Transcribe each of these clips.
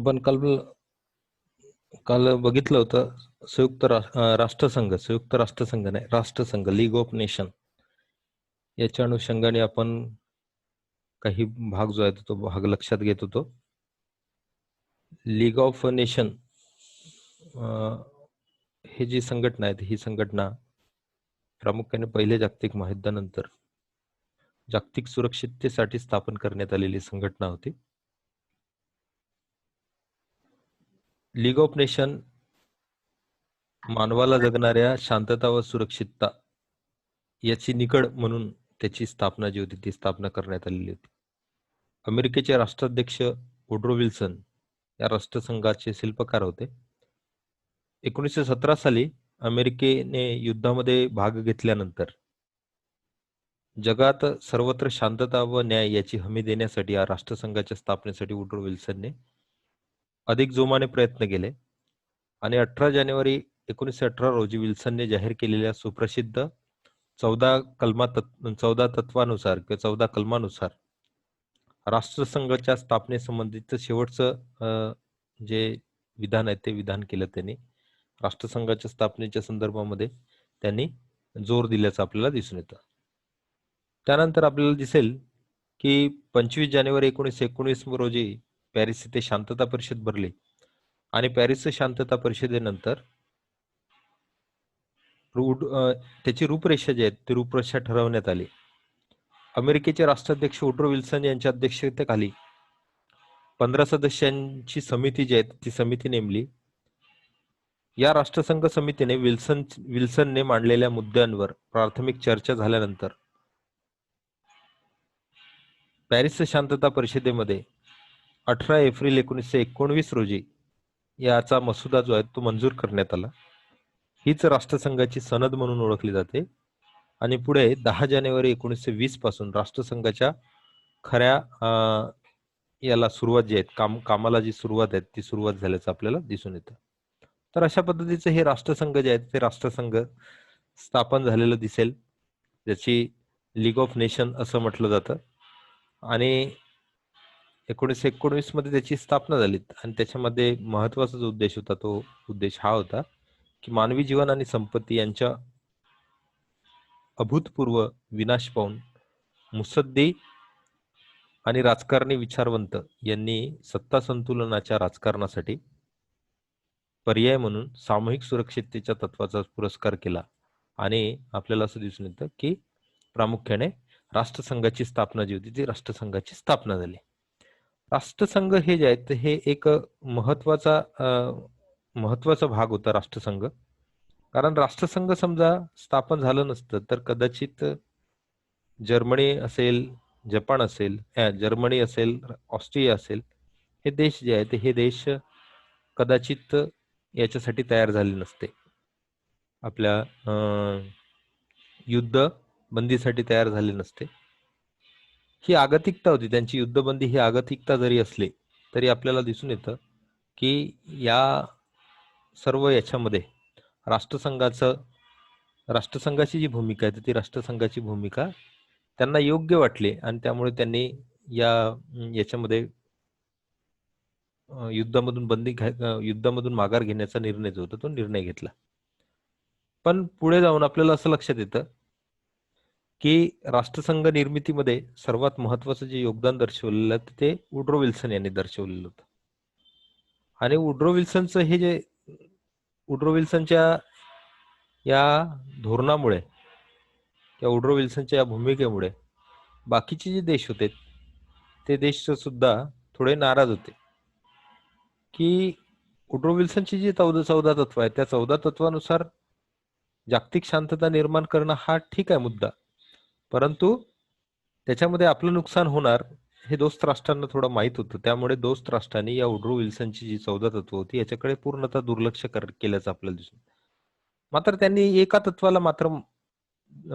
आपण काल काल बघितलं होतं संयुक्त राष्ट्रसंघ नाही, राष्ट्रसंघ, लीग ऑफ नेशन याच्या अनुषंगाने आपण काही भाग जो आहे तो भाग लक्षात घेत होतो. लीग ऑफ नेशन ही जी संघटना आहे ही संघटना प्रामुख्याने पहिले जागतिक महायुद्धानंतर जागतिक सुरक्षिततेसाठी स्थापन करण्यात आलेली संघटना होती. लीग ऑफ नेशन मानवाला जगणाऱ्या शांतता व सुरक्षितता याची निकड म्हणून त्याची स्थापना जी होती ती स्थापना करण्यात आलेली होती. अमेरिकेचे राष्ट्राध्यक्ष वुड्रो विल्सन या राष्ट्रसंघाचे शिल्पकार होते. 1917 साली अमेरिकेने युद्धामध्ये भाग घेतल्यानंतर जगात सर्वत्र शांतता व न्याय याची हमी देण्यासाठी या राष्ट्रसंघाच्या स्थापनेसाठी वुड्रो विल्सनने अधिक जोमाने प्रयत्न केले आणि 18 जानेवारी 1918 रोजी विल्सनने जाहीर केलेल्या सुप्रसिद्ध 14 तत्वानुसार किंवा 14 कलमानुसार राष्ट्रसंघाच्या स्थापनेसंबंधित शेवटचं जे विधान आहे ते विधान केलं त्यांनी. राष्ट्रसंघाच्या स्थापनेच्या संदर्भामध्ये त्यांनी जोर दिल्याचं आपल्याला दिसून येतं. त्यानंतर आपल्याला दिसेल की 25 जानेवारी 1919 रोजी पॅरिस येथे शांतता परिषद भरली आणि पॅरिस शांतता परिषदेनंतर त्याची रूपरेषा जी आहे ती रूपरेषा ठरवण्यात आली. अमेरिकेचे राष्ट्राध्यक्ष वुड्रो विल्सन यांच्या अध्यक्षतेखाली 15 सदस्यांची समिती जी आहे ती समिती नेमली. या राष्ट्रसंघ समितीने विल्सनने मांडलेल्या मुद्द्यांवर प्राथमिक चर्चा झाल्यानंतर पॅरिस शांतता परिषदेमध्ये 18 एप्रिल 1919 रोजी याचा मसुदा जो आहे तो मंजूर करण्यात आला. हीच राष्ट्रसंघाची सनद म्हणून ओळखली जाते आणि पुढे 10 जानेवारी 1920 पासून राष्ट्रसंघाच्या खऱ्या याला सुरुवात जी आहे कामाला जी सुरुवात आहे ती सुरुवात झाल्याचं आपल्याला दिसून येतं. तर अशा पद्धतीचं हे राष्ट्रसंघ जे आहेत ते राष्ट्रसंघ स्थापन झालेलं दिसेल, ज्याची लीग ऑफ नेशन असं म्हटलं जातं. आणि 1919 मध्ये त्याची स्थापना झाली आणि त्याच्यामध्ये महत्वाचा जो उद्देश होता तो उद्देश हा होता की मानवी जीवन आणि संपत्ती यांच्या अभूतपूर्व विनाश पाहून मुत्सद्दी आणि राजकारणी विचारवंत यांनी सत्ता संतुलनाच्या राजकारणासाठी पर्याय म्हणून सामूहिक सुरक्षिततेच्या तत्वाचा पुरस्कार केला आणि आपल्याला असं दिसून येतं की प्रामुख्याने राष्ट्रसंघाची स्थापना जी होती ती राष्ट्रसंघाची स्थापना झाली. राष्ट्रसंघ हे जे आहेत हे एक महत्वाचा भाग होता राष्ट्रसंघ. कारण राष्ट्रसंघ समजा स्थापन झालं नसतं तर कदाचित जर्मनी असेल, जपान असेल, जर्मनी असेल, ऑस्ट्रिया असेल, हे देश जे आहेत हे देश कदाचित याच्यासाठी तयार झाले नसते, आपल्या युद्ध बंदीसाठी तयार झाले नसते. ही आगतिकता होती त्यांची. युद्धबंदी ही आगतिकता जरी असली तरी आपल्याला दिसून येतं की या सर्व याच्यामध्ये राष्ट्रसंघाची जी भूमिका आहे ती राष्ट्रसंघाची भूमिका त्यांना योग्य वाटली आणि त्यामुळे त्यांनी याच्यामध्ये युद्धामधून माघार घेण्याचा निर्णय जो होता तो निर्णय घेतला. पण पुढे जाऊन आपल्याला असं लक्षात येतं की राष्ट्रसंघ निर्मितीमध्ये सर्वात महत्वाचं जे योगदान दर्शवलेलं ते वुड्रो विल्सन यांनी दर्शवलेलं होतं. आणि वुड्रो विल्सनच्या या धोरणामुळे किंवा वुड्रो विल्सनच्या या भूमिकेमुळे बाकीचे जे देश होते ते देश सुद्धा थोडे नाराज होते की वुड्रो विल्सनची जी 14 तत्व आहेत त्या 14 तत्वानुसार जागतिक शांतता निर्माण करणं हा ठीक आहे मुद्दा, परंतु त्याच्यामध्ये आपलं नुकसान होणार हे दोस्त राष्ट्रांना थोडं माहीत होतं. त्यामुळे दोस्त राष्ट्रांनी या वुड्रो विल्सनची जी 14 तत्व होती याच्याकडे पूर्णतः दुर्लक्ष केल्याचं आपल्याला दिसून. मात्र त्यांनी एका तत्वाला मात्र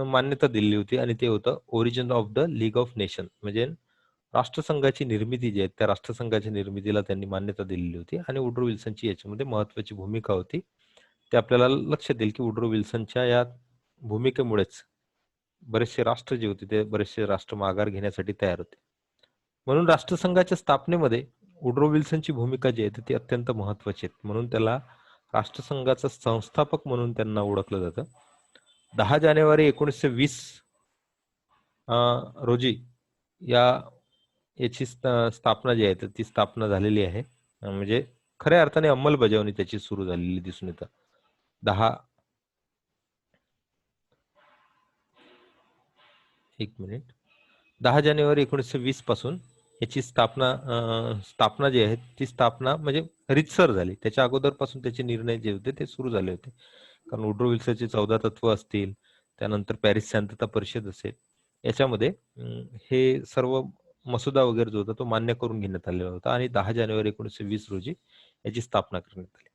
मान्यता दिली होती आणि ते होतं origin of the league of nation, म्हणजे राष्ट्रसंघाची निर्मिती जी आहे त्या राष्ट्रसंघाच्या निर्मितीला त्यांनी मान्यता दिलेली होती आणि वुड्रो विल्सनची याच्यामध्ये महत्वाची भूमिका होती. ते आपल्याला लक्षात येईल की वुड्रो विल्सनच्या या भूमिकेमुळेच बरेचसे राष्ट्र जे होते ते बरेचसे राष्ट्र माघार घेण्यासाठी तयार होते. म्हणून राष्ट्रसंघाच्या स्थापनेमध्ये वुड्रो विल्सनची भूमिका जी आहे ती अत्यंत महत्वाची आहे, म्हणून त्याला राष्ट्रसंघाचा संस्थापक म्हणून त्यांना ओळखलं जातं. 10 जानेवारी 1920 रोजी याची स्थापना जी आहे ती स्थापना झालेली आहे. म्हणजे खऱ्या अर्थाने अंमलबजावणी त्याची सुरू झालेली दिसून येतं. 10 जानेवारी 1920 पासून याची स्थापना जी आहे ती स्थापना म्हणजे रीतसर झाली. त्याच्या अगोदरपासून त्याचे निर्णय जे होते ते सुरू झाले होते. कारण वुड्रो विल्सनचे 14 तत्व असतील, त्यानंतर पॅरिस शांतता परिषद असेल, याच्यामध्ये हे सर्व मसुदा वगैरे जो होता तो मान्य करून घेण्यात आलेला होता आणि 10 जानेवारी 1920 रोजी याची स्थापना करण्यात आली.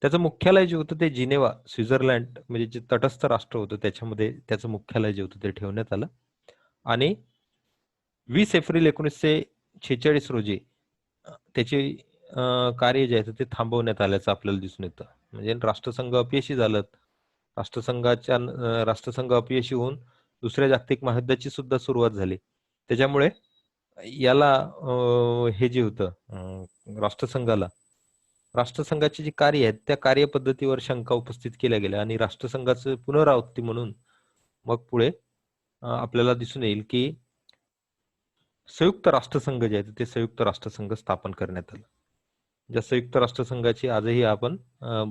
त्याचं मुख्यालय जे होतं ते जिनेवा, स्वित्झर्लंड म्हणजे जे तटस्थ राष्ट्र होतं त्याच्यामध्ये त्याचं मुख्यालय जे होतं ते ठेवण्यात आलं आणि 20 एप्रिल 1946 रोजी त्याचे कार्य जे आहे ते थांबवण्यात आल्याचं आपल्याला दिसून येतं. म्हणजे राष्ट्रसंघ अपयशी झालं. राष्ट्रसंघ अपयशी होऊन दुसऱ्या जागतिक महायुद्धाची सुद्धा सुरुवात झाली. त्याच्यामुळे याला हे जे होतं राष्ट्रसंघाची जी कार्य आहेत त्या कार्यपद्धतीवर शंका उपस्थित केल्या गेल्या आणि राष्ट्रसंघाचं पुनरावृत्ती म्हणून मग पुढे आपल्याला दिसून येईल की संयुक्त राष्ट्रसंघ जे आहे ते संयुक्त राष्ट्रसंघ स्थापन करण्यात आलं. ज्या संयुक्त राष्ट्रसंघाची आजही आपण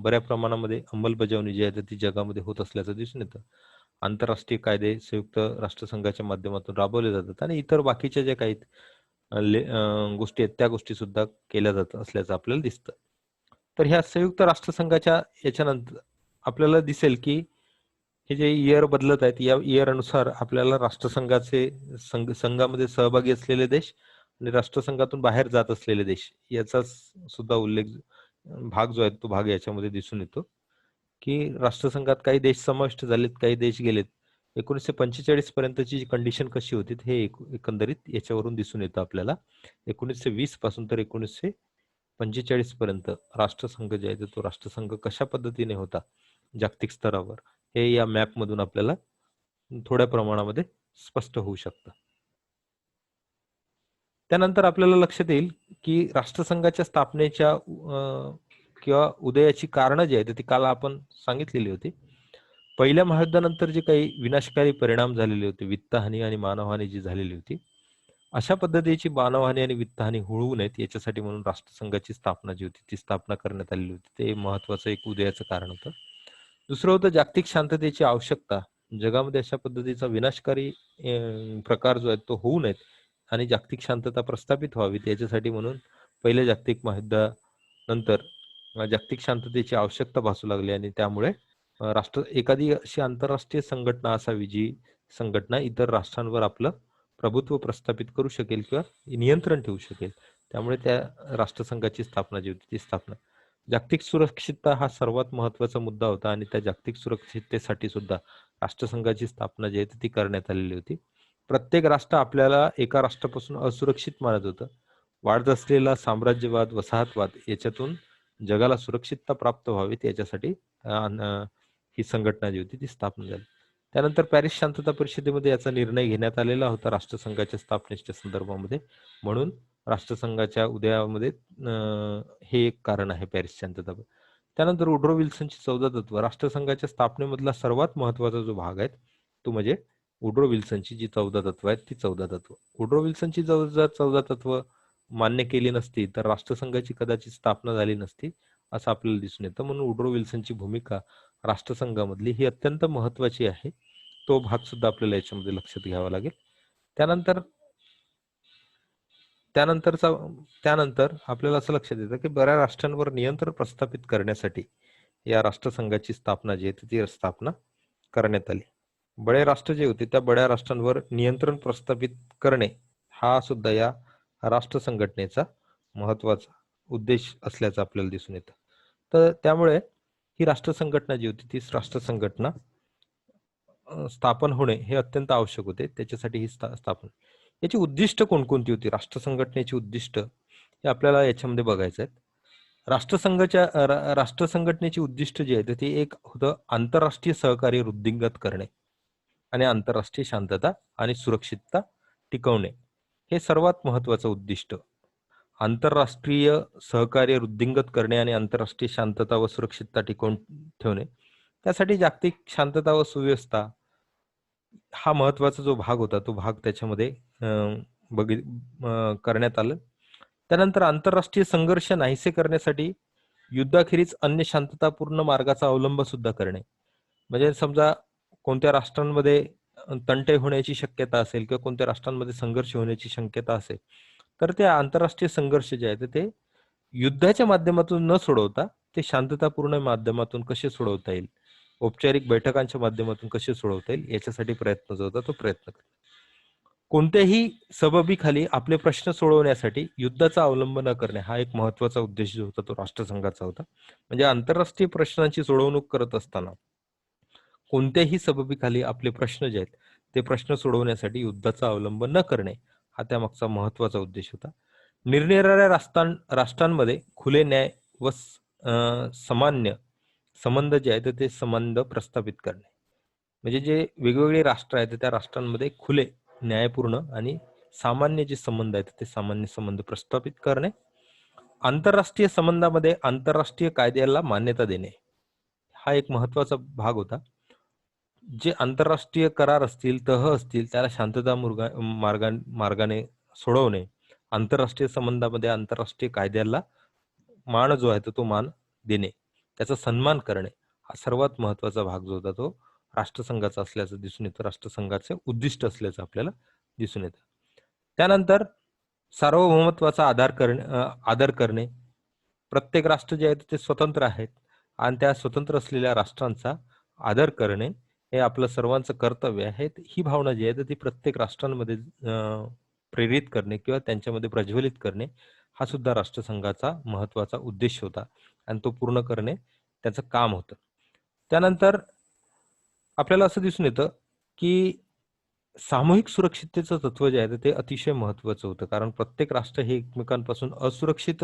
बऱ्या प्रमाणामध्ये अंमलबजावणी जी आहे ती जगामध्ये होत असल्याचं दिसून येतं. आंतरराष्ट्रीय कायदे संयुक्त राष्ट्रसंघाच्या माध्यमातून राबवले जातात आणि इतर बाकीच्या ज्या काही गोष्टी आहेत त्या गोष्टी सुद्धा केल्या जात असल्याचं आपल्याला दिसतं. तर ह्या संयुक्त राष्ट्रसंघाच्या याच्यानंतर आपल्याला दिसेल की हे जे इयर बदलत आहेत या इयर अनुसार आपल्याला राष्ट्रसंघाचे संघामध्ये सहभागी असलेले देश आणि राष्ट्रसंघातून बाहेर जात असलेले देश याचा सुद्धा भाग जो आहे तो भाग याच्यामध्ये दिसून येतो की राष्ट्रसंघात काही देश समाविष्ट झालेत, काही देश गेलेत. 1945 पर्यंतची जी कंडिशन कशी होती हे एकंदरीत याच्यावरून दिसून येतं आपल्याला. 1920 पासून तर 1945 पर्यंत राष्ट्रसंघ जे आहे तो राष्ट्रसंघ कशा पद्धतीने होता जागतिक स्तरावर हे या मॅप मधून आपल्याला थोड्या प्रमाणामध्ये स्पष्ट होऊ शकतं. त्यानंतर आपल्याला लक्षात येईल की राष्ट्रसंघाच्या स्थापनेच्या किंवा उदयाची कारणं जी आहेत ती काल आपण सांगितलेली होती. पहिल्या महायुद्धानंतर जे काही विनाशकारी परिणाम झालेले होते, वित्तहानी आणि मानवहानी जी झालेली होती, अशा पद्धतीची मानवहानी आणि वित्तहानी होऊ नयेत याच्यासाठी म्हणून राष्ट्रसंघाची स्थापना जी होती ती स्थापना करण्यात आलेली होती. ते महत्वाचं एक उदयाचं कारण होतं. दुसरं होतं जागतिक शांततेची आवश्यकता. जगामध्ये अशा पद्धतीचा विनाशकारी प्रकार जो आहे तो होऊ नयेत आणि जागतिक शांतता प्रस्थापित व्हावी याच्यासाठी म्हणून पहिल्या जागतिक महायुद्धानंतर जागतिक शांततेची आवश्यकता भासू लागली आणि त्यामुळे एखादी अशी आंतरराष्ट्रीय संघटना असावी जी संघटना इतर राष्ट्रांवर आपलं प्रभुत्व प्रस्थापित करू शकेल किंवा नियंत्रण ठेवू शकेल. त्यामुळे त्या राष्ट्रसंघाची स्थापना जी होती ती स्थापना. जागतिक सुरक्षितता हा सर्वात महत्वाचा मुद्दा होता आणि त्या जागतिक सुरक्षिततेसाठी सुद्धा राष्ट्रसंघाची स्थापना जी आहे ती करण्यात आलेली होती. प्रत्येक राष्ट्र आपल्याला एका राष्ट्रापासून असुरक्षित मानत होतं. वाढत असलेला साम्राज्यवाद, वसाहतवाद याच्यातून जगाला सुरक्षितता प्राप्त व्हावी याच्यासाठी ही संघटना जी होती ती स्थापना झाली. त्यानंतर पॅरिस शांतता परिषदेमध्ये याचा निर्णय घेण्यात आलेला होता राष्ट्रसंघाच्या स्थापनेच्या संदर्भामध्ये. म्हणून राष्ट्रसंघाच्या उदयामध्ये हे एक कारण आहे पॅरिस शांतता. त्यानंतर वुड्रो विल्सनची 14 तत्व. राष्ट्रसंघाच्या स्थापनेमधला सर्वात महत्वाचा जो भाग आहे तो म्हणजे वुड्रो विल्सनची जी 14 तत्व आहेत ती 14 तत्व. वुड्रो विल्सनची जर 14 तत्व मान्य केली नसती तर राष्ट्रसंघाची कदाचित स्थापना झाली नसती असं आपल्याला दिसून येतं. म्हणून वुड्रो विल्सनची भूमिका राष्ट्रसंघामधली ही अत्यंत महत्वाची आहे. तो भाग सुद्धा आपल्याला याच्यामध्ये लक्षात घ्यावा लागेल. त्यानंतर आपल्याला असं लक्षात येतं की बऱ्याच राष्ट्रांवर नियंत्रण प्रस्थापित करण्यासाठी या राष्ट्रसंघाची स्थापना जी आहे ती स्थापना करण्यात आली. बडे राष्ट्र जे होते त्या बड्या राष्ट्रांवर नियंत्रण प्रस्थापित करणे हा सुद्धा या राष्ट्र संघटनेचा महत्वाचा उद्देश असल्याचं आपल्याला दिसून येतं. तर त्यामुळे ही राष्ट्र संघटना जी होती तीच राष्ट्र संघटना स्थापन होणे हे अत्यंत आवश्यक होते. त्याच्यासाठी ही स्थापना. याची उद्दिष्ट कोणकोणती होती? राष्ट्र संघटनेची उद्दिष्ट हे आपल्याला याच्यामध्ये बघायचं आहे. राष्ट्र संघटनेची उद्दिष्ट जी आहे ती एक होतं आंतरराष्ट्रीय सहकार्य वृद्धिंगत करणे आणि आंतरराष्ट्रीय शांतता आणि सुरक्षितता टिकवणे हे सर्वात महत्वाचं उद्दिष्ट. आंतरराष्ट्रीय सहकार्य वृद्धिंगत करणे आणि आंतरराष्ट्रीय शांतता व सुरक्षितता टिकवून ठेवणे, त्यासाठी जागतिक शांतता व सुव्यवस्था हा महत्वाचा जो भाग होता तो भाग त्याच्यामध्ये करण्यात आलं. त्यानंतर आंतरराष्ट्रीय संघर्ष नाहीसे करण्यासाठी युद्धाखेरीज अन्य शांततापूर्ण मार्गाचा अवलंब सुद्धा करणे. म्हणजे समजा कोणत्या राष्ट्रांमध्ये तंटे होण्याची शक्यता असेल किंवा कोणत्या राष्ट्रांमध्ये संघर्ष होण्याची शक्यता असेल, तर ते आंतरराष्ट्रीय संघर्ष जे आहेत ते युद्धाच्या माध्यमातून न सोडवता ते शांततापूर्ण माध्यमातून कसे सोडवता येईल, औपचारिक बैठकांच्या माध्यमातून कसे सोडवता येईल, याच्यासाठी प्रयत्न जो होता तो प्रयत्न करतो. कोणत्याही सबबीखाली आपले प्रश्न सोडवण्यासाठी युद्धाचा अवलंब न करणे हा एक महत्वाचा उद्देश जो होता तो राष्ट्रसंघाचा होता. म्हणजे आंतरराष्ट्रीय प्रश्नांची सोडवणूक करत असताना कोणत्याही सबबीखाली आपले प्रश्न जे आहेत ते प्रश्न सोडवण्यासाठी युद्धाचा अवलंब न करणे हा त्यामागचा महत्वाचा उद्देश होता. निरनिराळ्या राष्ट्रांमध्ये खुले न्याय व सामान्य संबंध जे आहेत ते संबंध प्रस्थापित करणे. म्हणजे जे वेगवेगळे राष्ट्र आहेत त्या राष्ट्रांमध्ये खुले, न्यायपूर्ण आणि सामान्य जे संबंध आहेत ते सामान्य संबंध प्रस्थापित करणे. आंतरराष्ट्रीय संबंधामध्ये आंतरराष्ट्रीय कायद्याला मान्यता देणे हा एक महत्वाचा भाग होता. जे आंतरराष्ट्रीय करार असतील, तह असतील, त्याला शांतता मार्गाने सोडवणे. आंतरराष्ट्रीय संबंधामध्ये आंतरराष्ट्रीय कायद्याला मान जो आहे तो मान देणे, त्याचा सन्मान करणे हा सर्वात महत्वाचा भाग जो होता तो राष्ट्रसंघाचा असल्याचं दिसून येतं, राष्ट्रसंघाचे उद्दिष्ट असल्याचं आपल्याला दिसून येतं. त्यानंतर सार्वभौमत्वाचा आदर करणे. प्रत्येक राष्ट्र जे आहे ते स्वतंत्र आहेत आणि त्या स्वतंत्र असलेल्या राष्ट्रांचा आदर करणे हे आपलं सर्वांचं कर्तव्य आहे. ही भावना जी आहे ती प्रत्येक राष्ट्रांमध्ये प्रेरित करणे किंवा त्यांच्यामध्ये प्रज्वलित करणे हा सुद्धा राष्ट्रसंघाचा महत्वाचा उद्देश होता आणि तो पूर्ण करणे त्याचं काम होतं. त्यानंतर आपल्याला असं दिसून येतं की सामूहिक सुरक्षिततेचं तत्व जे आहे ते अतिशय महत्वाचं होतं, कारण प्रत्येक राष्ट्र हे एकमेकांपासून असुरक्षित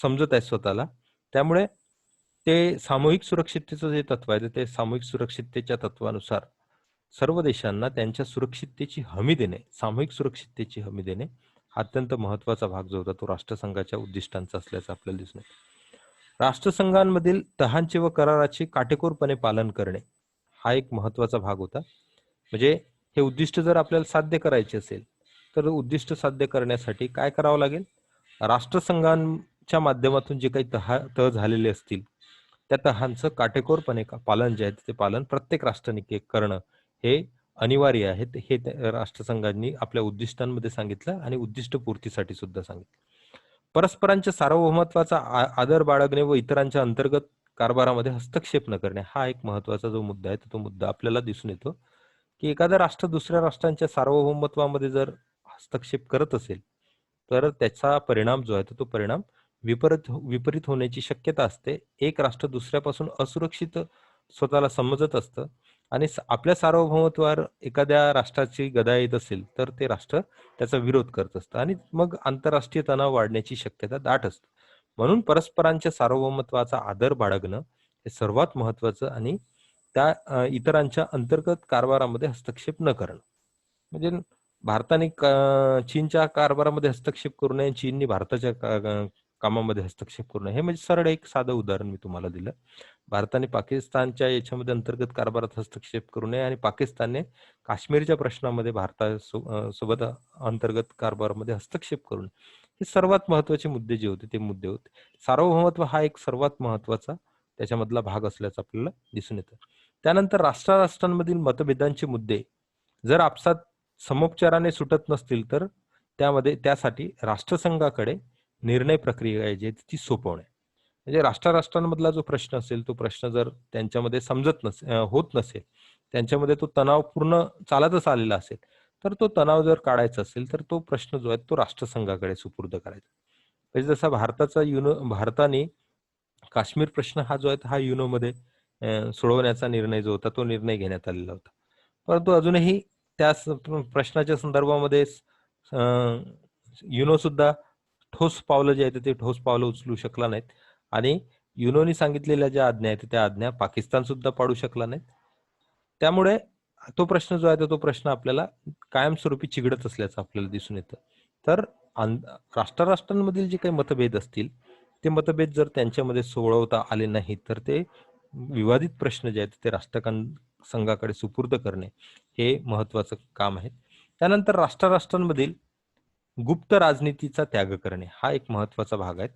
समजत आहे स्वतःला. त्यामुळे ते सामूहिक सुरक्षिततेचं जे तत्व आहे ते सामूहिक सुरक्षिततेच्या तत्वानुसार सर्व देशांना त्यांच्या सुरक्षिततेची हमी देणे, सामूहिक सुरक्षिततेची हमी देणे हा अत्यंत महत्वाचा भाग जो होता तो राष्ट्रसंघाच्या उद्दिष्टांचा असल्याचं आपल्याला दिसून येतं. राष्ट्रसंघांमधील तहांचे व कराराचे काटेकोरपणे पालन करणे हा एक महत्वाचा भाग होता. म्हणजे हे उद्दिष्ट जर आपल्याला साध्य करायचे असेल तर उद्दिष्ट साध्य करण्यासाठी काय करावं लागेल, राष्ट्रसंघांच्या माध्यमातून जे काही तह झालेले असतील त्या तहांचं काटेकोरपणे पालन जे आहे ते पालन प्रत्येक राष्ट्राने करणं हे अनिवार्य आहे. हे राष्ट्रसंघांनी आपल्या उद्दिष्टांमध्ये सांगितलं आणि उद्दिष्ट पूर्तीसाठी सुद्धा सांगितलं. परस्परांच्या सार्वभौमत्वाचा आदर बाळगणे व इतरांच्या अंतर्गत कारभारामध्ये हस्तक्षेप न करणे हा एक महत्वाचा जो मुद्दा आहे तो मुद्दा आपल्याला दिसून येतो की एखादा राष्ट्र दुसऱ्या राष्ट्रांच्या सार्वभौमत्वामध्ये जर हस्तक्षेप करत असेल तर त्याचा परिणाम जो आहे तो परिणाम विपरीत होण्याची शक्यता असते. एक राष्ट्र दुसऱ्यापासून असुरक्षित स्वतःला समजत असतं आणि आपल्या सार्वभौमत्वावर एखाद्या राष्ट्राची गदा येत असेल तर ते राष्ट्र त्याचा विरोध करत असतं आणि मग आंतरराष्ट्रीय तणाव वाढण्याची शक्यता दाट असते. म्हणून परस्परांच्या सार्वभौमत्वाचा आदर बाळगणं हे सर्वात महत्वाचं आणि त्या इतरांच्या अंतर्गत कारभारामध्ये हस्तक्षेप न करणं. म्हणजे भारताने चीनच्या कारभारामध्ये हस्तक्षेप करू नये, चीनने भारताच्या कामामध्ये हस्तक्षेप करू नये, हे म्हणजे सरळ एक साधं उदाहरण मी तुम्हाला दिलं. भारताने पाकिस्तानच्या याच्यामध्ये अंतर्गत कारभारात हस्तक्षेप करू नये आणि पाकिस्तानने काश्मीरच्या प्रश्नामध्ये भारतासोबत अंतर्गत कारभारामध्ये हस्तक्षेप करू नये. हे सर्वात महत्वाचे मुद्दे जे होते ते मुद्दे होते. सार्वभौमत्व हा एक सर्वात महत्वाचा त्याच्यामधला भाग असल्याचं आपल्याला दिसून येतं. त्यानंतर राष्ट्रांमधील मतभेदांचे मुद्दे जर आपसात समोपचाराने सुटत नसतील तर त्यासाठी राष्ट्रसंघाकडे निर्णय प्रक्रिया आहे जी ती सोपवणे. म्हणजे राष्ट्रांमधला जो प्रश्न असेल तो प्रश्न जर त्यांच्यामध्ये होत नसेल, त्यांच्यामध्ये तो तणाव पूर्ण चालतच आलेला असेल तर तो तणाव जर काढायचा असेल तर तो प्रश्न जो आहे तो राष्ट्रसंघाकडे सुपूर्द करायचा. म्हणजे जसा भारताने काश्मीर प्रश्न हा जो आहे हा युनोमध्ये सोडवण्याचा निर्णय जो होता तो निर्णय घेण्यात आलेला होता. परंतु अजूनही त्या प्रश्नाच्या संदर्भामध्ये युनो सुद्धा ठोस पावलं जे आहेत ते ठोस पावलं उचलू शकला नाहीत आणि युनोनी सांगितलेल्या ज्या आज्ञा आहेत त्या आज्ञा पाकिस्तान सुद्धा पाडू शकला नाहीत. त्यामुळे तो प्रश्न जो आहे तो प्रश्न आपल्याला कायमस्वरूपी चिघळत असल्याचं आपल्याला दिसून येतं. तर राष्ट्रांमधील जे काही मतभेद असतील ते मतभेद जर त्यांच्यामध्ये सोडवता आले नाहीत तर ते विवादित प्रश्न जे आहेत ते राष्ट्रसंघाकडे सुपूर्द करणे हे महत्वाचं काम आहे. त्यानंतर राष्ट्रांमधील गुप्त राजनीतीचा त्याग करणे हा एक महत्वाचा भाग आहे.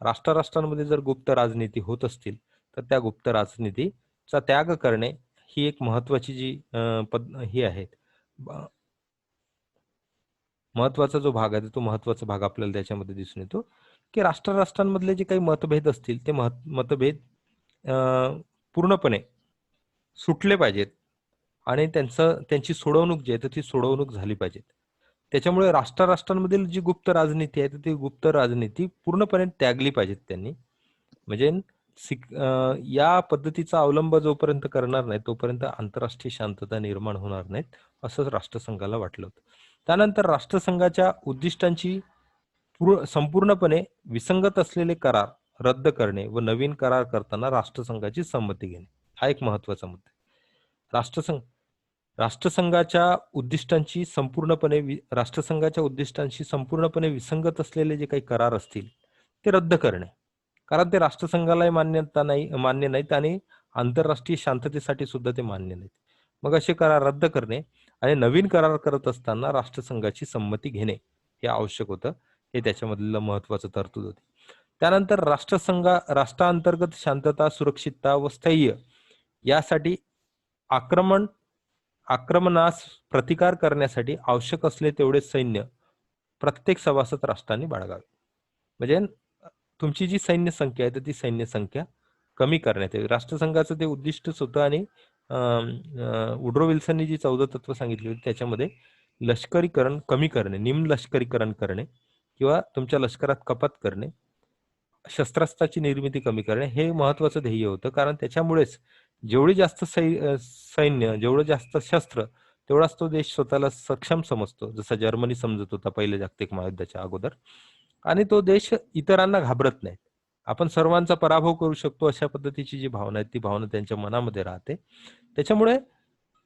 राष्ट्रांमध्ये जर गुप्त राजनीती होत असतील तर त्या गुप्त राजनीतीचा त्याग करणे ही एक महत्वाची जी ही आहे. महत्वाचा जो भाग आहे तो महत्वाचा भाग आपल्याला त्याच्यामध्ये दिसून येतो की राष्ट्रांमधले जे काही मतभेद असतील ते मतभेद पूर्णपणे सुटले पाहिजेत आणि त्यांची सोडवणूक जी आहे ती सोडवणूक झाली पाहिजे. त्याच्यामुळे राष्ट्रांमधील जी गुप्त राजनीती आहे ती गुप्त राजनीती पूर्णपणे त्यागली पाहिजेत त्यांनी. म्हणजे या पद्धतीचा अवलंब जोपर्यंत करणार नाही तोपर्यंत आंतरराष्ट्रीय शांतता निर्माण होणार नाहीत असं राष्ट्रसंघाला वाटलं होतं. त्यानंतर राष्ट्रसंघाच्या उद्दिष्टांची संपूर्णपणे विसंगत असलेले करार रद्द करणे व नवीन करार करताना राष्ट्रसंघाची संमती घेणे हा एक महत्वाचा मुद्दा आहे. राष्ट्रसंघाच्या उद्दिष्टांची संपूर्णपणे विसंगत असलेले जे काही करार असतील ते रद्द करणे, कारण ते राष्ट्रसंघालाही मान्य नाहीत आणि आंतरराष्ट्रीय शांततेसाठी सुद्धा ते मान्य नाहीत. मग असे करार रद्द करणे आणि नवीन करार करत असताना राष्ट्रसंघाची संमती घेणे हे आवश्यक होतं. हे त्याच्यामधलं महत्वाचं तरतूद होती. त्यानंतर राष्ट्रांतर्गत शांतता, सुरक्षितता व स्थैर्य यासाठी आक्रमणास प्रतिकार करण्यासाठी आवश्यक असले तेवढे सैन्य प्रत्येक सभासद राष्ट्रांनी बाळगावे. म्हणजे तुमची जी सैन्य संख्या आहे ती सैन्य संख्या कमी करण्यात यावी. राष्ट्रसंघाचं ते उद्दिष्टच होतं आणि वुड्रो विल्सननी जी 14 तत्व सांगितली होती त्याच्यामध्ये लष्करीकरण कमी करणे, निम लष्करीकरण करणे किंवा तुमच्या लष्करात कपात करणे, शस्त्रास्त्राची निर्मिती कमी करणे हे महत्वाचं ध्येय होतं. कारण त्याच्यामुळेच जेवढी जास्त सैन्य, जेवढं जास्त शस्त्र तेवढाच तो देश स्वतःला सक्षम समजतो, जसा जर्मनी समजत होता पहिल्या जागतिक महायुद्धाच्या अगोदर. आणि तो देश इतरांना घाबरत नाही. आपण सर्वांचा पराभव करू शकतो अशा पद्धतीची जी भावना आहे ती भावना त्यांच्या मनामध्ये राहते. त्याच्यामुळे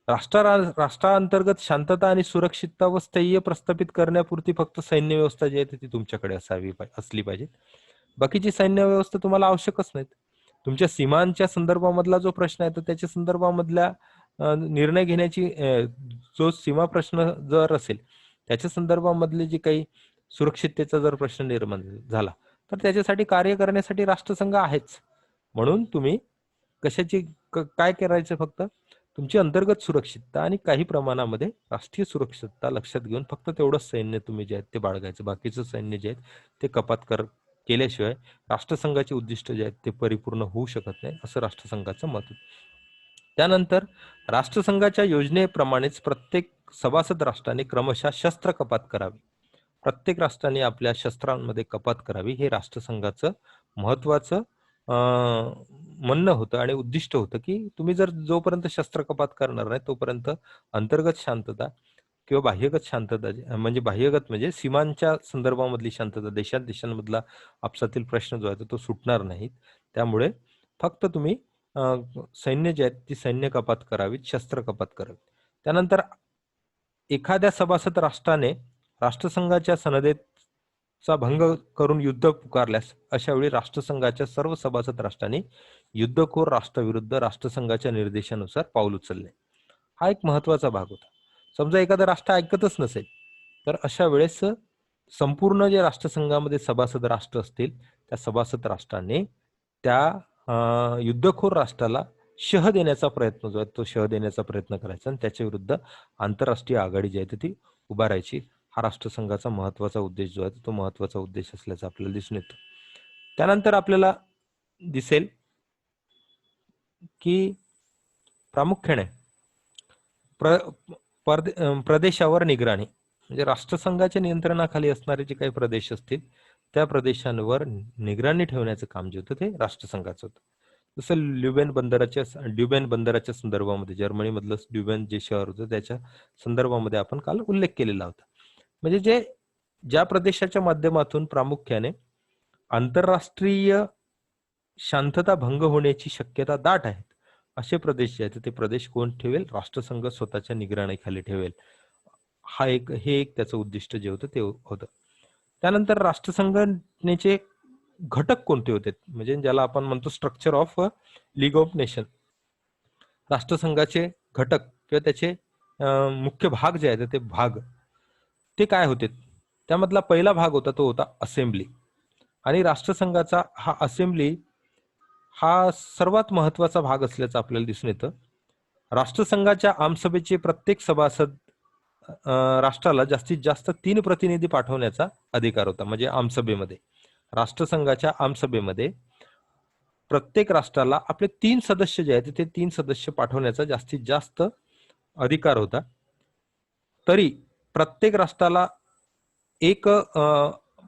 राष्ट्रांतर्गत शांतता आणि सुरक्षितता व स्थैर्य प्रस्थापित करण्यापुरती फक्त सैन्य व्यवस्था जी आहे ती तुमच्याकडे असली पाहिजे. बाकीची सैन्य व्यवस्था तुम्हाला आवश्यकच नाहीत. तुमच्या सीमांच्या संदर्भामधला जो प्रश्न आहे तर त्याच्या संदर्भामधल्या निर्णय घेण्याची जो सीमा प्रश्न जर असेल त्याच्या संदर्भामधले जे काही सुरक्षिततेचा जर प्रश्न निर्माण झाला तर त्याच्यासाठी कार्य करण्यासाठी राष्ट्रसंघ आहेच. म्हणून तुम्ही काय करायचं, फक्त तुमची अंतर्गत सुरक्षितता आणि काही प्रमाणामध्ये राष्ट्रीय सुरक्षितता लक्षात घेऊन फक्त तेवढंच सैन्य तुम्ही जे आहेत ते बाळगायचं. बाकीचं सैन्य जे आहेत ते कपात केल्याशिवाय राष्ट्रसंघाचे उद्दिष्ट जे आहेत ते परिपूर्ण होऊ शकत नाही असं राष्ट्रसंघाचं मत आहे. त्यानंतर राष्ट्रसंघाच्या योजनेप्रमाणेच प्रत्येक सभासद राष्ट्राने क्रमशः शस्त्र कपात करावी. प्रत्येक राष्ट्राने आपल्या शस्त्रांमध्ये कपात करावी हे राष्ट्रसंघाचं महत्वाचं म्हणणं होतं आणि उद्दिष्ट होतं की तुम्ही जर जोपर्यंत शस्त्र कपात करणार नाही तोपर्यंत अंतर्गत शांतता किंवा बाह्यगत शांतता म्हणजे सीमांच्या संदर्भामधली शांतता, देशांमधला आपसातील प्रश्न जो आहे तो सुटणार नाहीत. त्यामुळे फक्त तुम्ही सैन्य जे आहेत ती सैन्य कपात करावीत, शस्त्र कपात करावीत. त्यानंतर एखाद्या सभासद राष्ट्राने राष्ट्रसंघाच्या सनदेचा भंग करून युद्ध पुकारल्यास अशा वेळी राष्ट्रसंघाच्या सर्व सभासद राष्ट्रांनी युद्धखोर राष्ट्राविरुद्ध राष्ट्रसंघाच्या निर्देशानुसार पाऊल उचलणे हा एक महत्वाचा भाग होता. समजा एखादं राष्ट्र ऐकतच नसेल तर अशा वेळेस संपूर्ण जे राष्ट्रसंघामध्ये सभासद राष्ट्र असतील त्या सभासद राष्ट्रांनी त्या युद्धखोर राष्ट्राला शह देण्याचा प्रयत्न जो आहे तो शह देण्याचा प्रयत्न करायचा आणि त्याच्या विरुद्ध आंतरराष्ट्रीय आघाडी जी आहे ती उभारायची. हा राष्ट्रसंघाचा महत्वाचा उद्देश जो आहे तो महत्वाचा उद्देश असल्याचं आपल्याला दिसून येतो. त्यानंतर आपल्याला दिसेल की प्रामुख्याने प्रदेशावर निगराणी, म्हणजे राष्ट्रसंघाच्या नियंत्रणाखाली असणारे जे काही प्रदेश असतील त्या प्रदेशांवर निगराणी ठेवण्याचं काम जे होतं ते राष्ट्रसंघाचं होतं. जसं ड्युबेन बंदराच्या संदर्भामध्ये जर्मनीमधलं ड्युबेन जे शहर होतं त्याच्या संदर्भामध्ये आपण काल उल्लेख केलेला होता. म्हणजे ज्या प्रदेशाच्या माध्यमातून प्रामुख्याने आंतरराष्ट्रीय शांतता भंग होण्याची शक्यता दाट आहे असे प्रदेश जे आहेत ते प्रदेश कोण ठेवेल? राष्ट्रसंघ स्वतःच्या निगराणीखाली ठेवेल. हे एक त्याचं उद्दिष्ट जे होतं ते होतं. त्यानंतर राष्ट्रसंघटनेचे घटक कोणते होते, म्हणजे ज्याला आपण म्हणतो structure of league of nation. राष्ट्रसंघाचे घटक किंवा त्याचे मुख्य भाग जे आहेत ते काय होते. त्यामधला पहिला भाग होता तो होता असेंब्ली. आणि राष्ट्रसंघाचा हा असेंब्ली हा सर्वात महत्वाचा भाग असल्याचं आपल्याला दिसून येतं. राष्ट्रसंघाच्या आमसभेचे प्रत्येक सभासद राष्ट्राला जास्तीत जास्त 3 प्रतिनिधी पाठवण्याचा अधिकार होता. म्हणजे आमसभेमध्ये, राष्ट्रसंघाच्या आमसभेमध्ये प्रत्येक राष्ट्राला आपले 3 सदस्य जे आहेत ते 3 सदस्य पाठवण्याचा जास्तीत जास्त अधिकार होता. तरी प्रत्येक राष्ट्राला एक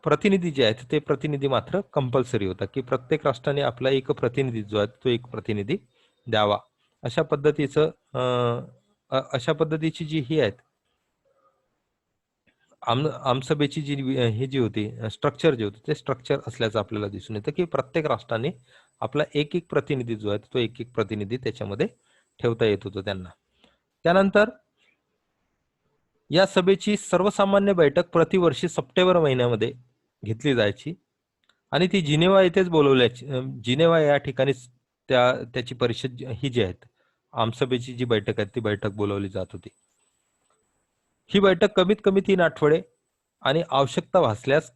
प्रतिनिधी जे आहेत ते प्रतिनिधी मात्र कंपल्सरी होता, की प्रत्येक राष्ट्राने आपला एक प्रतिनिधी जो आहे तो एक प्रतिनिधी द्यावा. अशा पद्धतीची जी ही आहेत आमसभेची ही जी होती स्ट्रक्चर जे होते ते स्ट्रक्चर असल्याचं आपल्याला दिसून येतं, की प्रत्येक राष्ट्राने आपला एक एक प्रतिनिधी जो आहे तो एक एक प्रतिनिधी त्याच्यामध्ये ठेवता येत होतो त्यांना. त्यानंतर या सभेची सर्वसामान्य बैठक प्रतिवर्षी सप्टेंबर महिन्यामध्ये घेतली जायची आणि ती जिनेवा येथेच बोलवल्याची. जिनेवा या ठिकाणीच त्याची परिषद ही जी आहेत आमसभेची जी बैठक आहे ती बैठक बोलवली जात होती. ही बैठक कमीत कमी 3 आठवडे आणि आवश्यकता भासल्यास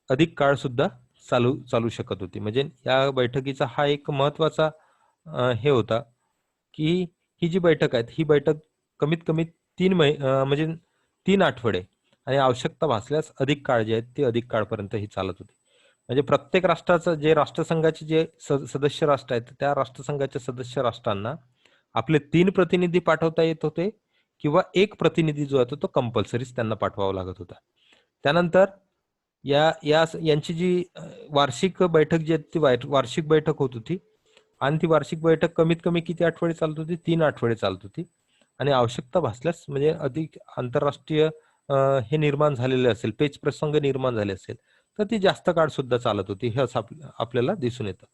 अधिक काळ सुद्धा चालू शकत होती. म्हणजे या बैठकीचा हा एक महत्वाचा हे होता, की ही जी बैठक आहे ही बैठक कमीत कमी 3 आठवडे आणि आवश्यकता भासल्यास अधिक काळ जे आहेत ते अधिक काळपर्यंत ही चालत होती. म्हणजे प्रत्येक राष्ट्राचं जे राष्ट्रसंघाचे जे सदस्य राष्ट्र आहेत त्या राष्ट्रसंघाच्या सदस्य राष्ट्रांना आपले 3 प्रतिनिधी पाठवता येत होते किंवा एक प्रतिनिधी जो आहे तो कंपल्सरीच त्यांना पाठवावा लागत होता. त्यानंतर यांची जी वार्षिक बैठक जी आहे ती वार्षिक बैठक होत होती आणि ती वार्षिक बैठक कमीत कमी किती आठवडे चालत होती, 3 आठवडे चालत होती. आणि आवश्यकता भासल्यास म्हणजे अधिक आंतरराष्ट्रीय हे निर्माण झालेले असेल, पेच प्रसंग निर्माण झाले असेल तर ती जास्त काळ सुद्धा चालत होती, हे असं आपल्याला दिसून येतं.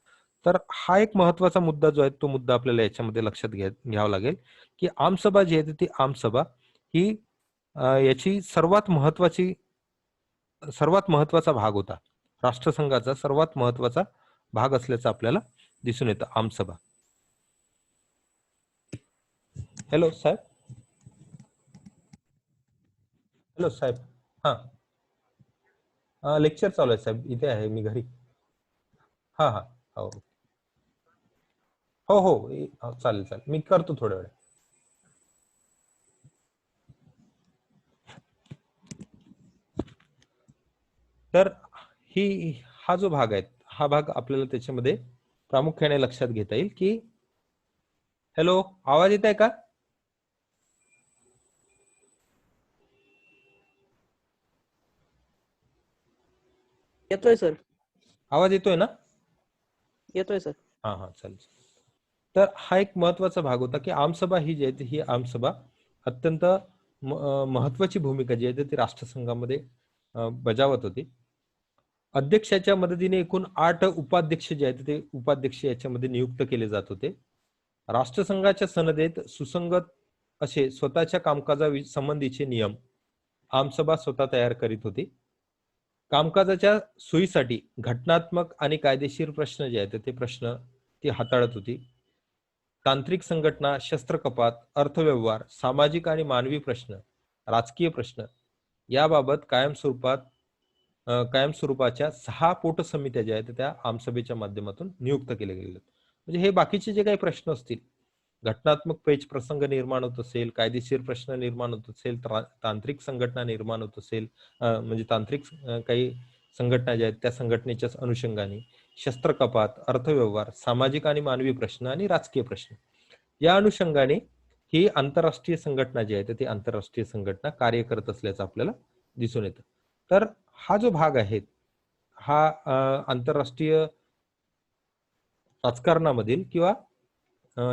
तर हा एक महत्वाचा मुद्दा जो आहे तो मुद्दा आपल्याला याच्यामध्ये लक्षात घ्यावा लागेल, की आमसभा जी आहे ती आमसभा ही याची सर्वात महत्वाचा भाग होता. राष्ट्रसंघाचा सर्वात महत्वाचा भाग असल्याचं आपल्याला दिसून येतं आमसभा. हॅलो साहेब. हॅलो साहेब. हा लेक्चर चालू आहे साहेब, इथे आहे मी घरी. हा हा हो हो हो चालेल मी करतो थोड्या वेळ. तर हा जो भाग आहे हा भाग आपल्याला त्याच्यामध्ये प्रामुख्याने लक्षात घेता येईल, की हॅलो आवाज येत आहे का? येतोय सर. आवाज येतोय ना? येतोय सर. हा चालेल. तर हा एक महत्वाचा भाग होता, की आमसभा ही जी आहे ही आमसभा अत्यंत महत्वाची भूमिका जी आहे ती राष्ट्रसंघामध्ये बजावत होती. अध्यक्षाच्या मदतीने एकूण 8 उपाध्यक्ष जे आहेत ते उपाध्यक्ष याच्यामध्ये नियुक्त केले जात होते. राष्ट्रसंघाच्या सनदेत सुसंगत असे स्वतःच्या कामकाजा संबंधीचे नियम आमसभा स्वतः तयार करीत होती. कामकाजाच्या सोयीसाठी घटनात्मक आणि कायदेशीर प्रश्न जे आहेत ते प्रश्न ती हाताळत होती. तांत्रिक संघटना, शस्त्र कपात, अर्थव्यवहार, सामाजिक आणि मानवी प्रश्न, राजकीय प्रश्न याबाबत कायमस्वरूपाच्या 6 पोट समित्या ज्या आहेत त्या आमसभेच्या माध्यमातून नियुक्त केल्या गेलेल्या. म्हणजे हे बाकीचे जे काही प्रश्न असतील, घटनात्मक पेच प्रसंग निर्माण होत असेल, कायदेशीर प्रश्न निर्माण होत असेल, तांत्रिक संघटना निर्माण होत असेल, म्हणजे तांत्रिक काही संघटना ज्या आहेत त्या संघटनेच्या अनुषंगाने शस्त्र कपात, अर्थव्यवहार, सामाजिक आणि मानवी प्रश्न आणि राजकीय प्रश्न या अनुषंगाने ही आंतरराष्ट्रीय संघटना जी आहे ती आंतरराष्ट्रीय संघटना कार्य करत असल्याचं आपल्याला दिसून येतं. तर हा जो भाग आहे हा आंतरराष्ट्रीय राजकारणामधील किंवा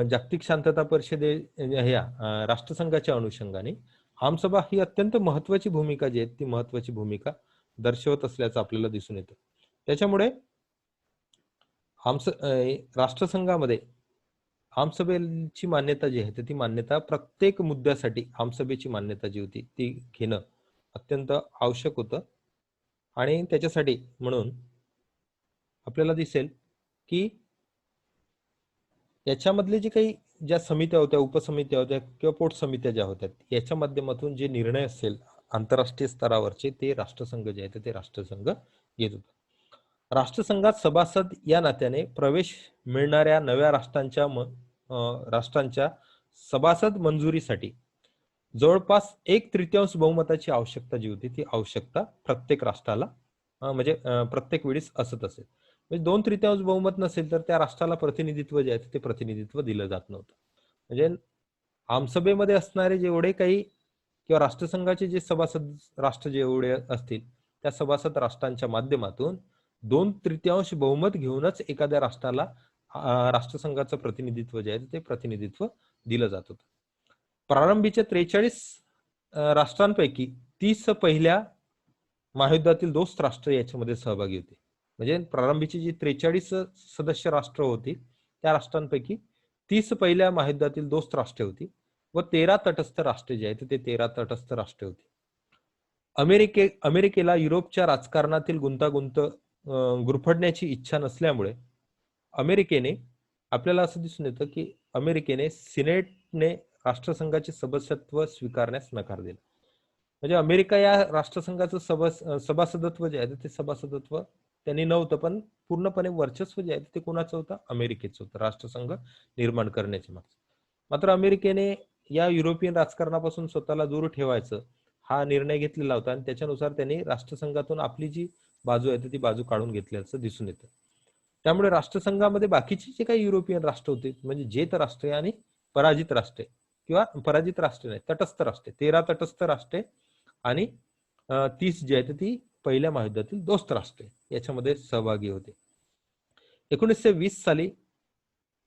जागतिक शांतता परिषदे ह्या राष्ट्रसंघाच्या अनुषंगाने आमसभा ही अत्यंत महत्वाची भूमिका जी आहे ती महत्वाची भूमिका दर्शवत असल्याचं आपल्याला दिसून येतं. त्याच्यामुळे राष्ट्रसंघामध्ये आमसभेची मान्यता जी आहे ती मान्यता प्रत्येक मुद्द्यासाठी आमसभेची मान्यता जी होती ती घेणं अत्यंत आवश्यक होतं. आणि त्याच्यासाठी म्हणून आपल्याला दिसेल की याच्यामधले जे काही ज्या समित्या होत्या, उपसमित्या होत्या किंवा पोट समित्या ज्या होत्या, याच्या माध्यमातून जे निर्णय असेल आंतरराष्ट्रीय स्तरावरचे ते राष्ट्रसंघ जे आहेत ते राष्ट्रसंघ घेत होता. राष्ट्रसंघात सभासद या नात्याने प्रवेश मिळणाऱ्या नव्या राष्ट्रांच्या सभासद मंजुरीसाठी जवळपास 1/3 बहुमताची आवश्यकता जी होती ती आवश्यकता प्रत्येक राष्ट्राला म्हणजे प्रत्येक वेळेस असत असेल. म्हणजे 2/3 बहुमत नसेल तर त्या राष्ट्राला प्रतिनिधित्व जे आहे ते प्रतिनिधित्व दिलं जात नव्हतं. म्हणजे आमसभेमध्ये असणारे जेवढे काही किंवा राष्ट्रसंघाचे जे सभासद राष्ट्र जेवढे असतील त्या सभासद राष्ट्रांच्या माध्यमातून 2/3 बहुमत घेऊनच एखाद्या राष्ट्राला राष्ट्रसंघाचं प्रतिनिधित्व जे आहे ते प्रतिनिधित्व दिलं जात होतं. प्रारंभीच्या 43 राष्ट्रांपैकी 30 पहिल्या महायुद्धातील दोस्त राष्ट्र याच्यामध्ये सहभागी होते. म्हणजे प्रारंभीची जी 43 सदस्य राष्ट्र होती त्या राष्ट्रांपैकी 30 पहिल्या महायुद्धातील दोस्त राष्ट्रे होती व 13 तटस्थ राष्ट्रे जे आहेत ते 13 तटस्थ राष्ट्रे होती. अमेरिकेला युरोपच्या राजकारणातील गुंतागुंत गुरफडण्याची इच्छा नसल्यामुळे अमेरिकेने आपल्याला असं दिसून येतं की अमेरिकेने सिनेटने राष्ट्रसंघाचे सदस्यत्व स्वीकारण्यास नकार दिला. म्हणजे अमेरिका या राष्ट्रसंघाचं सभासदत्व जे आहे ते सभासदत्व त्यांनी नव्हतं, पण पूर्णपणे वर्चस्व जे आहे ते कोणाचं होतं? अमेरिकेचं होतं राष्ट्रसंघ निर्माण करण्याच्या मागचं. मात्र अमेरिकेने या युरोपियन राजकारणापासून स्वतःला दूर ठेवायचं हा निर्णय घेतलेला होता आणि त्याच्यानुसार त्यांनी राष्ट्रसंघातून आपली जी बाजू आहे ती बाजू काढून घेतल्याचं दिसून येतं. त्यामुळे राष्ट्रसंघामध्ये बाकीचे जे काही युरोपियन राष्ट्र होते म्हणजे जेत राष्ट्रे आणि पराजित राष्ट्रे किंवा पराजित राष्ट्रे नाही तटस्थ राष्ट्रे 13 तटस्थ राष्ट्रे आणि 30 जे आहेत ती पहिल्या महायुद्धातील दोस्त राष्ट्रे याच्यामध्ये सहभागी होते. 1920 साली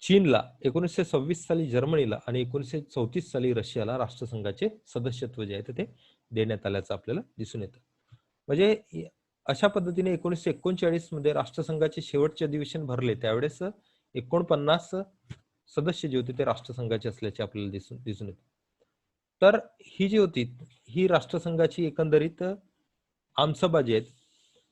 चीनला, 1926 साली जर्मनीला आणि 1934 साली रशियाला राष्ट्रसंघाचे सदस्यत्व जे आहे ते देण्यात आल्याचं आपल्याला दिसून येतं. म्हणजे अशा पद्धतीने 1939 मध्ये राष्ट्रसंघाचे शेवटचे अधिवेशन भरले त्यावेळेस 49 सदस्य जे होते ते राष्ट्रसंघाचे असल्याचे आपल्याला दिसून येते. तर ही जी होती ही राष्ट्रसंघाची एकंदरीत आमसभा जी आहेत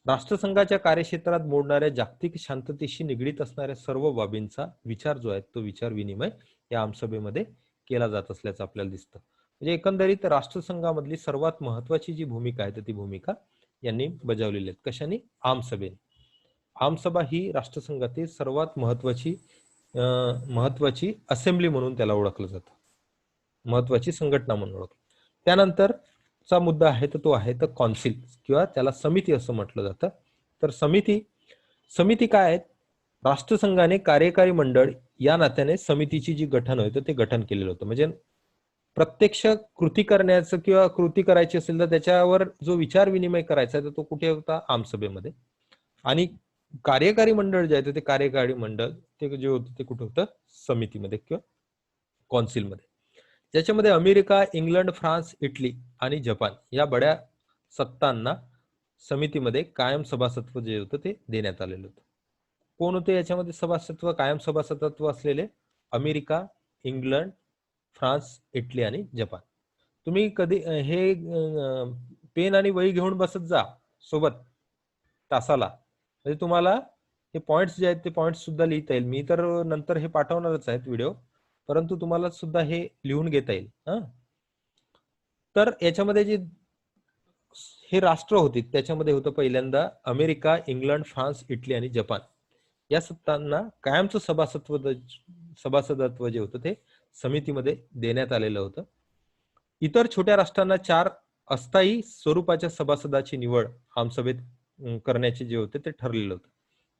राष्ट्रसंघाच्या कार्यक्षेत्रात मोडणाऱ्या जागतिक शांततेशी निगडीत असणाऱ्या सर्व बाबींचा विचार जो आहे तो विचार विनिमय या आमसभेमध्ये केला जात असल्याचं आपल्याला दिसतं. म्हणजे एकंदरीत राष्ट्रसंघामधली सर्वात महत्वाची जी भूमिका आहे ती भूमिका यांनी बजावलेली आहे. कशाने? आमसभेने. आमसभा ही राष्ट्रसंघातील सर्वात महत्वाची असेंब्ली म्हणून त्याला ओळखलं जातं, महत्वाची संघटना म्हणून ओळखलं. त्यानंतरचा मुद्दा आहे तो आहे तर कौन्सिल किंवा त्याला समिती असं म्हटलं जातं. तर समिती काय आहेत? राष्ट्रसंघाने कार्यकारी मंडळ या नात्याने समितीची जी गठन होतं ते गठन केलेलं होतं. म्हणजे प्रत्यक्ष कृती करण्याचं किंवा कृती करायची असेल तर त्याच्यावर जो विचार विनिमय करायचा आहे तो कुठे होता? आमसभेमध्ये. आणि कार्यकारी मंडळ जे आहे ते कार्यकारी मंडळ ते जे होतं ते कुठे होतं? समितीमध्ये किंवा कौन्सिलमध्ये. ज्याच्यामध्ये अमेरिका, इंग्लंड, फ्रान्स, इटली आणि जपान या बड्या सत्तांना समितीमध्ये कायम सभासदत्व जे होतं ते देण्यात आलेलं होतं. कोण होते याच्यामध्ये सभासदत्व कायम सभासदत्व असलेले? अमेरिका, इंग्लंड, फ्रान्स, इटली आणि जपान. तुम्ही कधी हे पेन आणि वही घेऊन बसत जा सोबत तासाला, म्हणजे तुम्हाला हे पॉइंट्स जे आहेत ते पॉइंट्स सुद्धा लिहिता येईल. मी तर नंतर हे पाठवणारच आहेत व्हिडिओ, परंतु तुम्हाला सुद्धा हे लिहून घेता येईल. तर याच्यामध्ये जे हे राष्ट्र होते त्याच्यामध्ये होतं पहिल्यांदा अमेरिका, इंग्लंड, फ्रान्स, इटली आणि जपान या सत्तांना कायमचं सभासदत्व जे होतं ते समितीमध्ये देण्यात आलेलं होतं. इतर छोट्या राष्ट्रांना 4 अस्थायी स्वरूपाच्या सभासदाची निवड आमसभेत करण्याचे जे होते ते ठरलेलं होतं.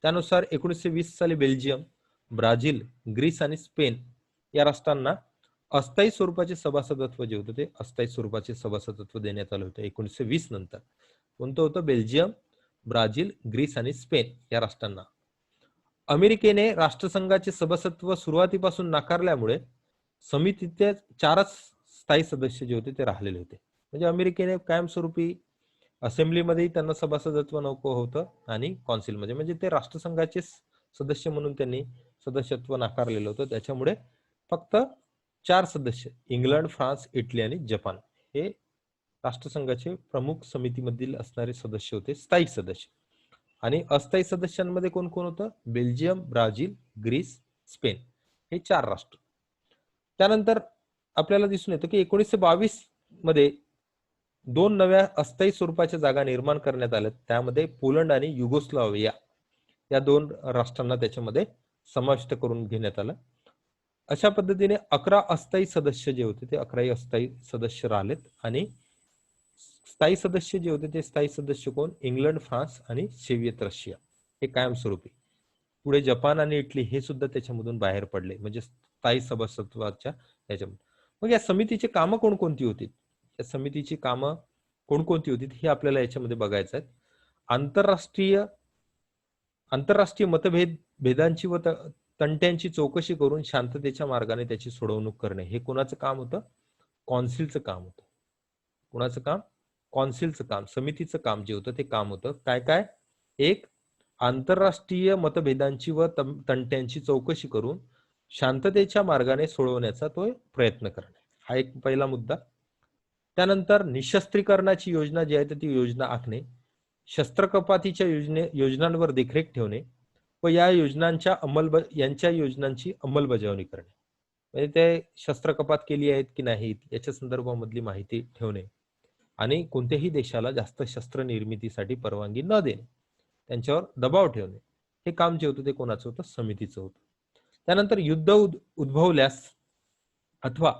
त्यानुसार 1920 साली बेल्जियम, ब्राझील, ग्रीस आणि स्पेन या राष्ट्रांना अस्थायी स्वरूपाचे सभासदत्व जे होतं ते अस्थायी स्वरूपाचे सभासदत्व देण्यात आलं होतं 1920 नंतर. कोणतं होतं? बेल्जियम, ब्राझील, ग्रीस आणि स्पेन या राष्ट्रांना. अमेरिकेने राष्ट्रसंघाचे सभासदत्व सुरुवातीपासून नाकारल्यामुळे समितीचे 4च स्थायी सदस्य जे होते ते राहिलेले होते. म्हणजे अमेरिकेने कायमस्वरूपी असेंब्लीमध्ये त्यांना सभासदत्व नको होतं आणि कौन्सिलमध्ये म्हणजे ते राष्ट्रसंघाचे सदस्य म्हणून त्यांनी सदस्यत्व नाकारलेलं होतं. त्याच्यामुळे फक्त 4 सदस्य इंग्लंड, फ्रान्स, इटली आणि जपान हे राष्ट्रसंघाचे प्रमुख समितीमधील असणारे सदस्य होते स्थायी सदस्य. आणि अस्थायी सदस्यांमध्ये कोण कोण होतं? बेल्जियम, ब्राझील, ग्रीस, स्पेन हे 4 राष्ट्र. त्यानंतर आपल्याला दिसून येतं की 1922 मध्ये 2 नव्या अस्थायी स्वरूपाच्या जागा निर्माण करण्यात आल्या. त्यामध्ये पोलंड आणि युगोस्लाविया या 2 राष्ट्रांना त्याच्यामध्ये समाविष्ट करून घेण्यात आलं. अशा पद्धतीने 11 अस्थायी सदस्य जे होते ते 11 अस्थायी सदस्य राहिलेत. आणि स्थायी सदस्य जे होते ते स्थायी सदस्य कोण? इंग्लंड, फ्रान्स आणि सोव्हिएत रशिया हे कायमस्वरूपी. पुढे जपान आणि इटली हे सुद्धा त्याच्यामधून बाहेर पडले, म्हणजे स्थायी सभासदत्वाच्या याच्यामध्ये. मग या समितीची कामं कोणकोणती होती? या समितीची कामं कोणकोणती होती हे आपल्याला याच्यामध्ये बघायचं आहे. आंतरराष्ट्रीय भेदांची व तंट्यांची चौकशी करून शांततेच्या मार्गाने त्याची सोडवणूक करणे हे कोणाचं काम होतं? कौन्सिलचं काम होतं. कोणाचं काम? कौन्सिलचं काम, समितीचं काम जे होतं ते काम होतं. काय काय? एक, आंतरराष्ट्रीय मतभेदांची व तंट्यांची चौकशी करून शांततेच्या मार्गाने सोडवण्याचा तो प्रयत्न करणे, हा एक पहिला मुद्दा. त्यानंतर निशस्त्रीकरणाची योजना जी आहे ती योजना आखणे, शस्त्रकपातीच्या योजनांवर देखरेख ठेवणे व या योजनांची अंमलबजावणी करणे. म्हणजे ते शस्त्रकपात केली आहेत की नाहीत याच्या संदर्भामधली माहिती ठेवणे आणि कोणत्याही देशाला जास्त शस्त्र निर्मितीसाठी परवानगी न देणे, त्यांच्यावर दबाव ठेवणे हे काम जे होतं ते कोणाचं होतं? समितीचं होतं. त्यानंतर युद्ध उद्भवल्यास अथवा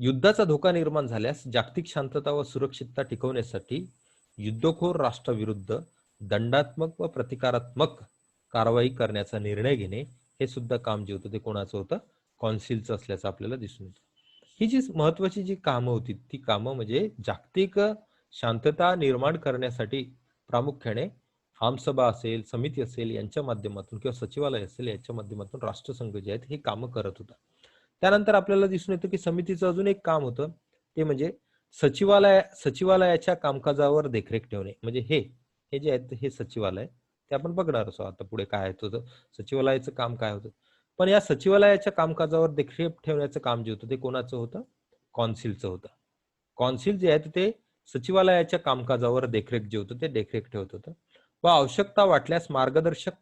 युद्धाचा धोका निर्माण झाल्यास जागतिक शांतता व सुरक्षितता टिकवण्यासाठी युद्धखोर राष्ट्राविरुद्ध दंडात्मक व प्रतिकारात्मक कारवाई करण्याचा निर्णय घेणे हे सुद्धा काम जे होतं ते कोणाचं होतं? कौन्सिलचं असल्याचं आपल्याला दिसून येतं. ही जी महत्वाची जी कामं होती ती कामं म्हणजे जागतिक शांतता निर्माण करण्यासाठी प्रामुख्याने आमसभा असेल, समिती असेल यांच्या माध्यमातून किंवा सचिवालय असेल याच्या माध्यमातून राष्ट्रसंघ जे आहेत हे कामं करत होता. त्यानंतर आपल्याला दिसून येतं की समितीचं अजून एक काम होतं ते म्हणजे सचिवालयाच्या कामकाजावर देखरेख ठेवणे. म्हणजे हे जे आहेत हे सचिवालय ते आपण बघणार असो आता पुढे काय होतं, सचिवालयाचं काम काय होतं. पण या सचिवालयाच्या कामकाजावर देखरेख ठेवण्याचं काम जे होतं ते कोणाचं होतं? कौन्सिलचं होतं. कौन्सिल जे आहे ते सचिवालयाच्या कामकाजावर देखरेख जे होतं ते देखरेख ठेवत होतं व आवश्यकता वाटल्यास मार्गदर्शक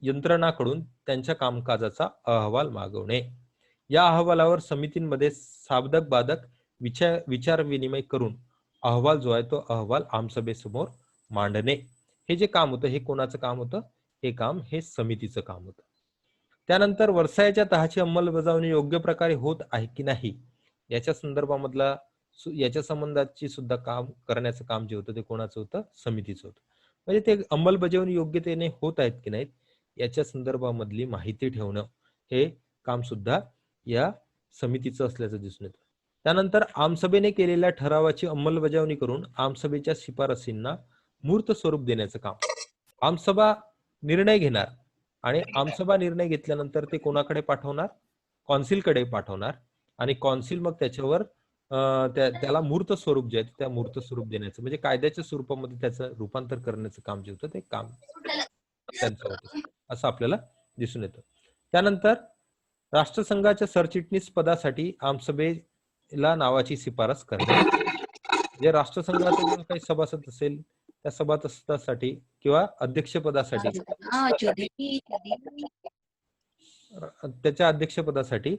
यंत्रणाकडून त्यांच्या कामकाजाचा अहवाल मागवणे. या अहवालावर समितींमध्ये साधक बाधक विचार विनिमय करून अहवाल जो आहे तो अहवाल आमसभेसमोर मांडणे हे जे काम होतं हे कोणाचं काम होतं? हे काम हे समितीचं काम होतं. त्यानंतर वर्सायाच्या तहाची अंमलबजावणी योग्य प्रकारे होत आहे की नाही याच्या संदर्भामधला याच्या संबंधाची सुद्धा काम करण्याचं काम जे होतं ते कोणाचं होतं? समितीचं होतं. म्हणजे ते अंमलबजावणी योग्यतेने होत आहेत की नाहीत याच्या संदर्भामधली माहिती ठेवणं हे काम सुद्धा या समितीचं असल्याचं दिसून येतं. त्यानंतर आमसभेने केलेल्या ठरावाची अंमलबजावणी करून आमसभेच्या शिफारसींना मूर्त स्वरूप देण्याचं काम. आमसभा निर्णय घेणार आणि आमसभा निर्णय घेतल्यानंतर ते कोणाकडे पाठवणार? कौन्सिलकडे पाठवणार आणि कौन्सिल मग त्याच्यावर त्याला मूर्त स्वरूप जे आहे त्या मूर्त स्वरूप देण्याचं म्हणजे कायद्याच्या स्वरूपामध्ये त्याचं रूपांतर करण्याचं काम जे होतं ते काम त्यांचं होतं असं आपल्याला दिसून येतं. त्यानंतर राष्ट्रसंघाच्या सरचिटणीस पदासाठी आमसभेला नावाची शिफारस करणे. जे राष्ट्रसंघाचा जो काही सभासद असेल त्या सभासदासाठी किंवा अध्यक्षपदासाठी त्याच्या अध्यक्षपदासाठी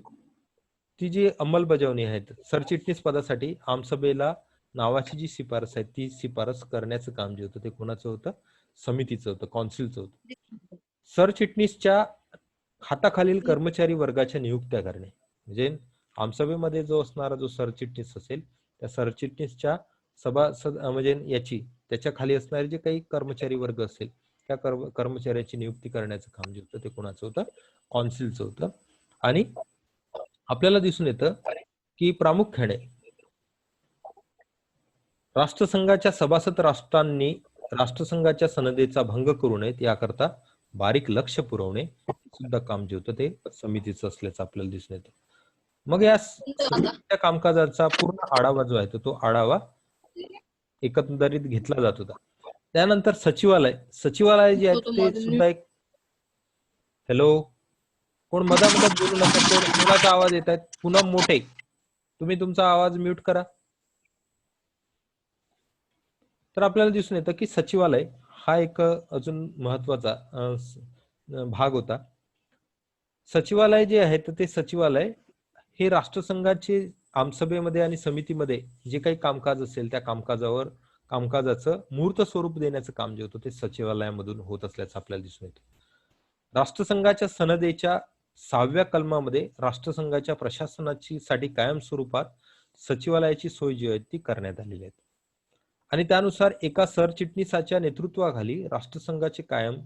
ती जी अंमलबजावणी आहे सरचिटणीस पदासाठी आमसभेला नावाची जी शिफारस आहे ती शिफारस करण्याचं काम जे होतं ते कोणाचं होतं? समितीचं होतं, कौन्सिलचं होतं. सरचिटणीसच्या हाताखालील कर्मचारी वर्गाच्या नियुक्त्या करणे. म्हणजे आमसभेमध्ये जो असणारा जो सरचिटणीस असेल त्या सरचिटणीसच्या सभासद म्हणजे त्याच्या खाली असणारे जे काही कर्मचारी वर्ग असेल त्या कर्मचाऱ्याची नियुक्ती करण्याचं काम जे होतं ते कोणाचं होतं? कौन्सिलचं होतं. आणि आपल्याला दिसून येतं की प्रामुख्याने राष्ट्रसंघाच्या सभासद राष्ट्रांनी राष्ट्रसंघाच्या सनदेचा भंग करू नयेत याकरता बारीक लक्ष पुरवणे सुद्धा काम जे होतं ते समितीचं असल्याचं आपल्याला दिसून येतं. मग या समितीच्या कामकाजाचा पूर्ण आढावा जो आहे तो आढावा एकंदरीत घेतला जात होता. त्यानंतर सचिवालय जे आहे ते सुद्धा एक हॅलो कोण मधामधात बोलू नका. कोणाचा आवाज येत आहे? पुन्हा मोठे तुम्ही तुमचा आवाज म्यूट करा. तर आपल्याला दिसून येतं की सचिवालय हा एक अजून महत्वाचा भाग होता. सचिवालय जे आहे तर ते सचिवालय हे राष्ट्रसंघाचे आमसभेमध्ये आणि समितीमध्ये जे काही कामकाज असेल त्या कामकाजाचं मूर्त स्वरूप देण्याचं काम जे होतं ते सचिवालयामधून होत असल्याचं आपल्याला दिसून येतं. राष्ट्रसंघाच्या सनदेच्या 6व्या कलमामध्ये राष्ट्रसंघाच्या प्रशासनाची साठी कायमस्वरूपात सचिवालयाची सोय जी आहे ती करण्यात आलेली आहे. आणि त्यानुसार एका सरचिटणीसाच्या नेतृत्वाखाली राष्ट्रसंघाचे कायम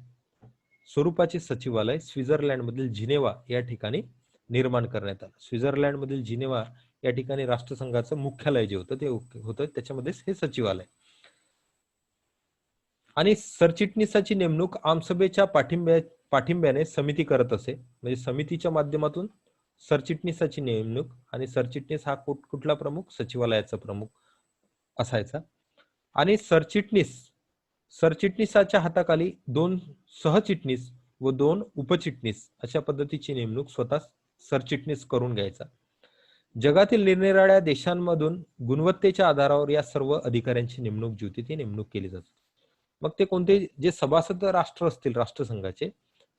स्वरूपाचे सचिवालय स्वित्झर्लंड मधील जिनेवा या ठिकाणी निर्माण करण्यात आलं. स्वित्झर्लंड मधील जिनेवा या ठिकाणी राष्ट्रसंघाचं मुख्यालय जे होतं ते होतं, त्याच्यामध्येच हे सचिवालय. आणि सरचिटणीसाची नेमणूक आमसभेच्या पाठिंब्याने समिती करत असे. म्हणजे समितीच्या माध्यमातून सरचिटणीसाची नेमणूक, आणि सरचिटणीस हा कुठला प्रमुख? सचिवालयाचा प्रमुख असायचा. आणि सरचिटणीसाच्या हाताखाली 2 सहचिटणीस व 2 उपचिटणीस अशा पद्धतीची नेमणूक स्वतः सरचिटणीस करून घ्यायचा. जगातील निरनिराळ्या देशांमधून गुणवत्तेच्या आधारावर या सर्व अधिकाऱ्यांची नेमणूक जी होती ती नेमणूक केली जाते. मग ते कोणते जे सभासद राष्ट्र असतील राष्ट्रसंघाचे,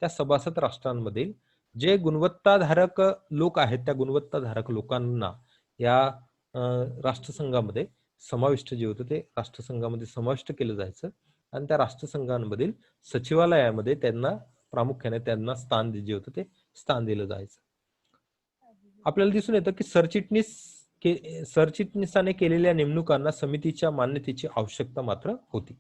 त्या सभासद राष्ट्रांमधील जे गुणवत्ताधारक लोक आहेत त्या गुणवत्ताधारक लोकांना या राष्ट्रसंघामध्ये समाविष्ट जे होतं ते राष्ट्रसंघामध्ये समाविष्ट केलं जायचं. आणि त्या राष्ट्रसंघांमधील सचिवालयामध्ये त्यांना प्रामुख्याने त्यांना स्थान जे होतं ते स्थान दिलं जायचं. आपल्याला दिसून येतं की सरचिटणीसाने केलेल्या नेमणुकांना समितीच्या मान्यतेची आवश्यकता मात्र होती.